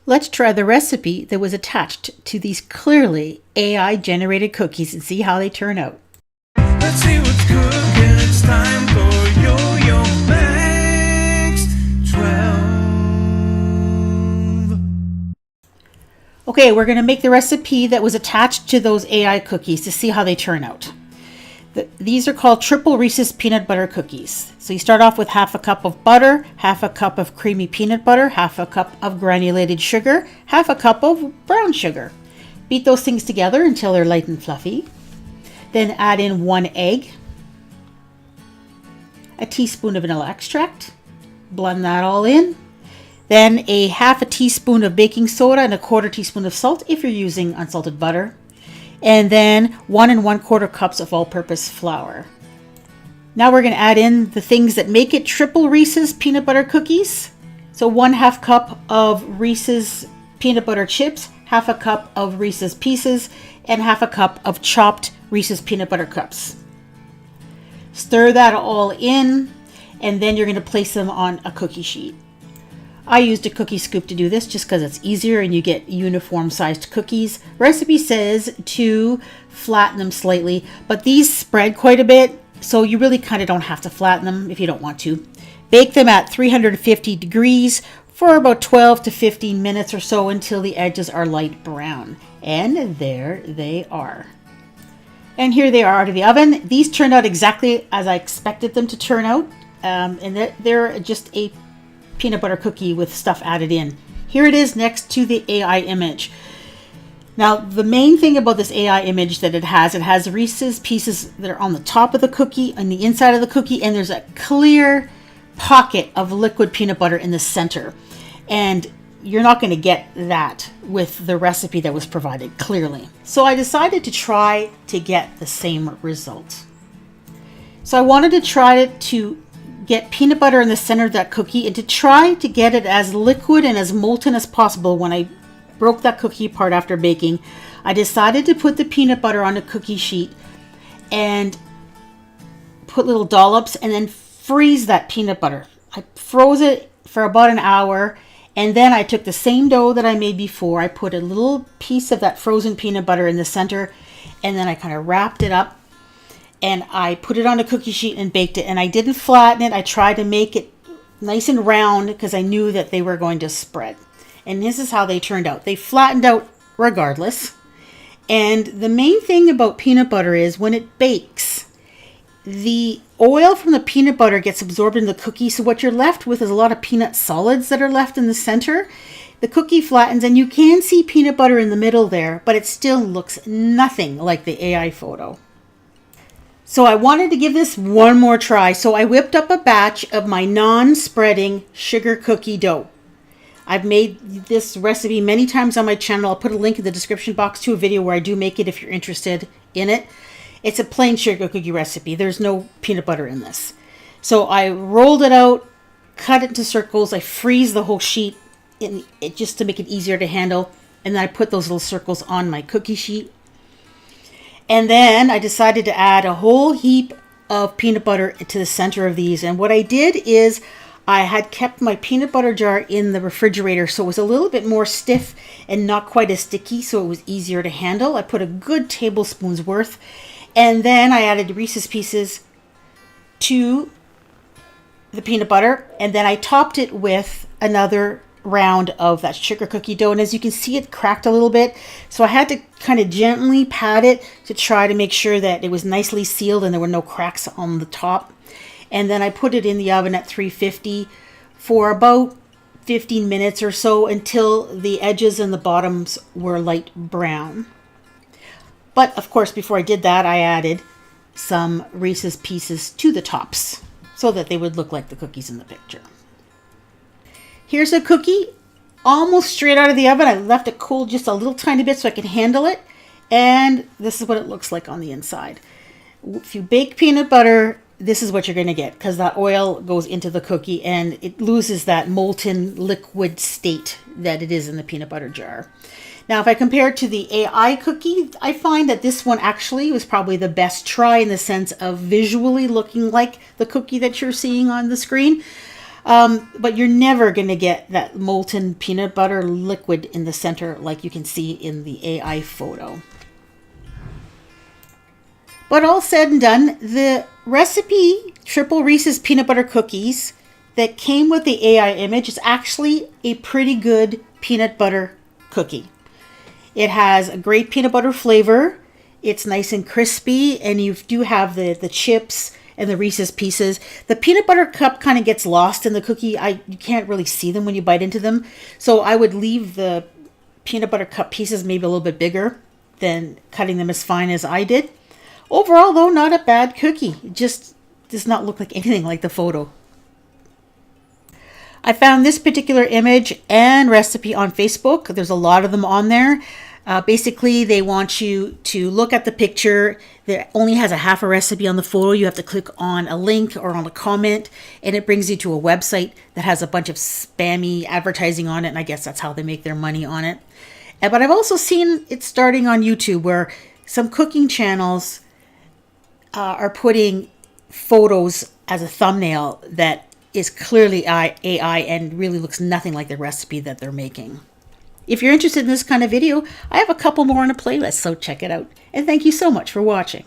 Let's try the recipe that was attached to these clearly AI generated cookies and see how they turn out. Let's see what's cooking. It's time for Yo-Yo Max 12. Okay, we're going to make the recipe that was attached to those AI cookies to see how they turn out. These are called triple Reese's peanut butter cookies. So you start off with half a cup of butter, half a cup of creamy peanut butter, half a cup of granulated sugar, half a cup of brown sugar. Beat those things together until they're light and fluffy. Then add in 1 egg, a teaspoon of vanilla extract, blend that all in. Then a half a teaspoon of baking soda and a 1/4 teaspoon of salt if you're using unsalted butter. And then 1 1/4 cups of all-purpose flour. Now we're going to add in the things that make it triple Reese's peanut butter cookies. So 1/2 cup of Reese's peanut butter chips, half a cup of Reese's Pieces, and half a cup of chopped Reese's peanut butter cups. Stir that all in, and then you're going to place them on a cookie sheet. I used a cookie scoop to do this just because it's easier and you get uniform sized cookies. Recipe says to flatten them slightly, but these spread quite a bit, so you really kind of don't have to flatten them if you don't want to. Bake them at 350 degrees for about 12 to 15 minutes or so until the edges are light brown. And there they are. And here they are out of the oven. These turned out exactly as I expected them to turn out. And they're just a peanut butter cookie with stuff added in. Here it is next to the AI image. Now, the main thing about this AI image that it has Reese's Pieces that are on the top of the cookie, on the inside of the cookie, and there's a clear pocket of liquid peanut butter in the center. And you're not going to get that with the recipe that was provided, clearly. So I decided to try to get the same result. So I wanted to try to get peanut butter in the center of that cookie and to try to get it as liquid and as molten as possible. When I broke that cookie apart after baking, I decided to put the peanut butter on a cookie sheet and put little dollops and then freeze that peanut butter. I froze it for about an hour, and then I took the same dough that I made before. I put a little piece of that frozen peanut butter in the center, and then I kind of wrapped it up and I put it on a cookie sheet and baked it. And I didn't flatten it. I tried to make it nice and round because I knew that they were going to spread. And this is how they turned out. They flattened out regardless. And the main thing about peanut butter is when it bakes, the oil from the peanut butter gets absorbed in the cookie. So what you're left with is a lot of peanut solids that are left in the center. The cookie flattens and you can see peanut butter in the middle there, but it still looks nothing like the AI photo. So I wanted to give this one more try. So I whipped up a batch of my non-spreading sugar cookie dough. I've made this recipe many times on my channel. I'll put a link in the description box to a video where I do make it if you're interested in it. It's a plain sugar cookie recipe. There's no peanut butter in this. So I rolled it out, cut it into circles. I freeze the whole sheet in it just to make it easier to handle. And then I put those little circles on my cookie sheet. And then I decided to add a whole heap of peanut butter to the center of these. And what I did is I had kept my peanut butter jar in the refrigerator, so it was a little bit more stiff and not quite as sticky, so it was easier to handle. I put a good tablespoon's worth. And then I added Reese's Pieces to the peanut butter. And then I topped it with another round of that sugar cookie dough, and as you can see, it cracked a little bit, so I had to kind of gently pat it to try to make sure that it was nicely sealed and there were no cracks on the top. And then I put it in the oven at 350 for about 15 minutes or so until the edges and the bottoms were light brown. But of course, before I did that, I added some Reese's Pieces to the tops so that they would look like the cookies in the picture. Here's a cookie almost straight out of the oven. I left it cool just a little tiny bit so I could handle it. And this is what it looks like on the inside. If you bake peanut butter, this is what you're going to get because that oil goes into the cookie and it loses that molten liquid state that it is in the peanut butter jar. Now, if I compare it to the AI cookie, I find that this one actually was probably the best try in the sense of visually looking like the cookie that you're seeing on the screen. But you're never going to get that molten peanut butter liquid in the center like you can see in the AI photo. But all said and done, the recipe Triple Reese's peanut butter cookies that came with the AI image is actually a pretty good peanut butter cookie. It has a great peanut butter flavor. It's nice and crispy, and you do have the chips and the Reese's pieces. The peanut butter cup kind of gets lost in the cookie. You can't really see them when you bite into them. So I would leave the peanut butter cup pieces maybe a little bit bigger than cutting them as fine as I did. Overall, though, not a bad cookie. It just does not look like anything like the photo. I found this particular image and recipe on Facebook. There's a lot of them on there. Basically, they want you to look at the picture that only has a half a recipe on the photo. You have to click on a link or on a comment, and it brings you to a website that has a bunch of spammy advertising on it, and I guess that's how they make their money on it. But I've also seen it starting on YouTube where some cooking channels are putting photos as a thumbnail that is clearly AI and really looks nothing like the recipe that they're making. If you're interested in this kind of video, I have a couple more on a playlist, so check it out. And thank you so much for watching.